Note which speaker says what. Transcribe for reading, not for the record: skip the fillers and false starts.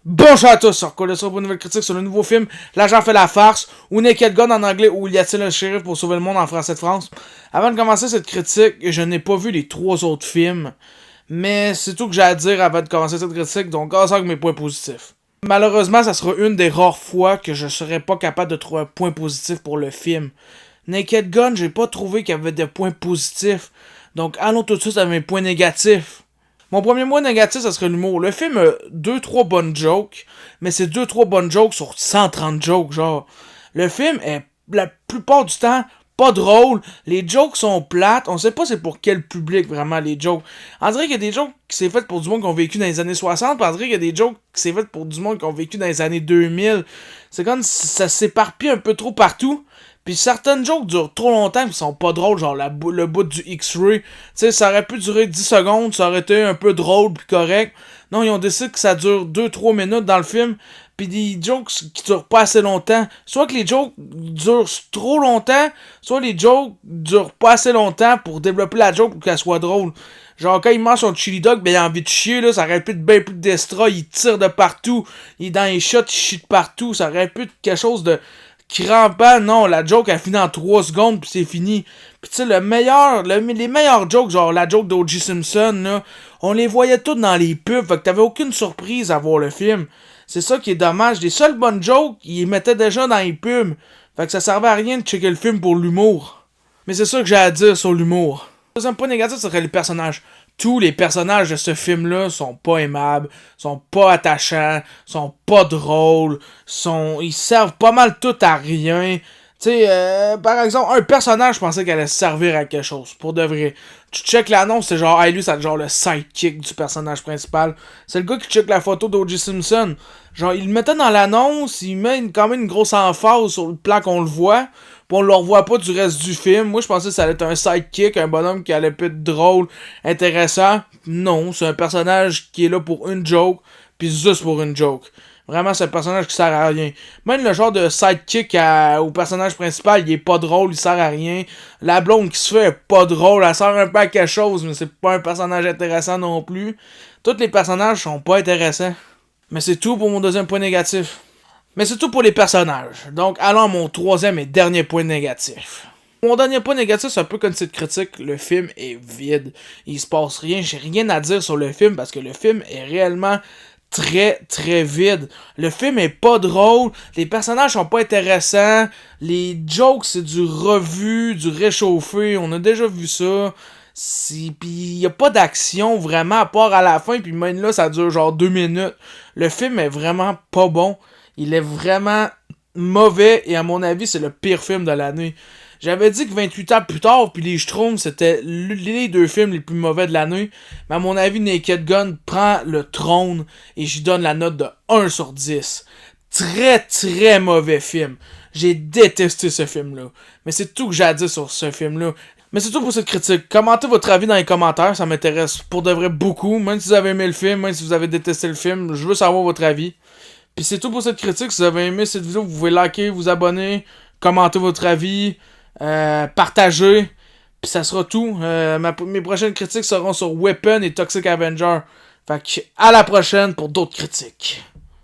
Speaker 1: Bonjour à tous, on recolle sur une nouvelle critique sur le nouveau film L'agent fait la farce, ou Naked Gun en anglais, ou y a-t-il un shérif pour sauver le monde en français de France. Avant de commencer cette critique, je n'ai pas vu les 3 autres films, mais c'est tout que j'ai à dire avant de commencer cette critique, donc commençons avec mes points positifs. Malheureusement, ça sera une des rares fois que je serai pas capable de trouver un point positif pour le film. Naked Gun, j'ai pas trouvé qu'il y avait de points positifs, donc allons tout de suite à mes points négatifs. Mon premier point négatif, ça serait l'humour. Le film a 2-3 bonnes jokes, mais c'est 2-3 bonnes jokes sur 130 jokes, genre. Le film est, la plupart du temps, pas drôle. Les jokes sont plates. On sait pas c'est pour quel public, vraiment, les jokes. On dirait qu'il y a des jokes qui c'est fait pour du monde qui ont vécu dans les années 60, puis on dirait qu'il y a des jokes qui c'est fait pour du monde qui ont vécu dans les années 2000. C'est comme si ça s'éparpille un peu trop partout. Puis certaines jokes durent trop longtemps pis sont pas drôles, genre le bout du X-Ray. Tu sais, ça aurait pu durer 10 secondes, ça aurait été un peu drôle pis correct. Non, ils ont décidé que ça dure 2-3 minutes dans le film. Pis des jokes qui durent pas assez longtemps. Soit que les jokes durent trop longtemps, soit les jokes durent pas assez longtemps pour développer la joke pour qu'elle soit drôle. Genre quand il mange son chili dog, ben il a envie de chier là, ça aurait pu être bien plus de destra, il tire de partout, il est dans les shots, il chie de partout, ça aurait pu être quelque chose de crampant. Non, la joke elle finit en 3 secondes pis c'est fini. Pis tu sais, les meilleurs jokes, genre la joke d'O.J. Simpson, là, on les voyait toutes dans les pubs, fait que t'avais aucune surprise à voir le film. C'est ça qui est dommage. Les seules bonnes jokes, ils les mettaient déjà dans les pubs. Fait que ça servait à rien de checker le film pour l'humour. Mais c'est ça que j'ai à dire sur l'humour. Le deuxième point négatif, ce serait les personnages. Tous les personnages de ce film-là sont pas aimables, sont pas attachants, sont pas drôles, ils servent pas mal tout à rien. Tu sais, par exemple, un personnage, je pensais qu'elle allait servir à quelque chose, pour de vrai. Tu check l'annonce, c'est genre, hey, lui, c'est genre le sidekick du personnage principal. C'est le gars qui check la photo d'O.J. Simpson. Genre, il le mettait dans l'annonce, il met quand même une grosse emphase sur le plan qu'on le voit, pis on le revoit pas du reste du film. Moi, je pensais que ça allait être un sidekick, un bonhomme qui allait peut être drôle, intéressant. Non, c'est un personnage qui est là pour une joke, pis juste pour une joke. Vraiment, c'est un personnage qui sert à rien. Même le genre de sidekick au personnage principal, il est pas drôle, il sert à rien. La blonde qui se fait est pas drôle, elle sert un peu à quelque chose, mais c'est pas un personnage intéressant non plus. Tous les personnages sont pas intéressants. Mais c'est tout pour mon deuxième point négatif. Mais c'est tout pour les personnages. Donc, allons à mon troisième et dernier point négatif. Mon dernier point négatif, c'est un peu comme cette critique, le film est vide. Il se passe rien, j'ai rien à dire sur le film parce que le film est réellement très très vide. Le film est pas drôle, les personnages sont pas intéressants, les jokes c'est du revu, du réchauffé, on a déjà vu ça. Pis y a pas d'action vraiment à part à la fin, puis même là ça dure genre 2 minutes. Le film est vraiment pas bon, il est vraiment mauvais et à mon avis c'est le pire film de l'année. J'avais dit que 28 ans plus tard, puis les Schtroumpfs, c'était les 2 films les plus mauvais de l'année. Mais à mon avis, Naked Gun prend le trône et j'y donne la note de 1 sur 10. Très très mauvais film. J'ai détesté ce film-là. Mais c'est tout que j'ai à dire sur ce film-là. Mais c'est tout pour cette critique. Commentez votre avis dans les commentaires, ça m'intéresse pour de vrai beaucoup. Même si vous avez aimé le film, même si vous avez détesté le film, je veux savoir votre avis. Puis c'est tout pour cette critique. Si vous avez aimé cette vidéo, vous pouvez liker, vous abonner, commenter votre avis. Partager, puis ça sera tout. Mes prochaines critiques seront sur Weapon et Toxic Avenger. Fait que à la prochaine pour d'autres critiques.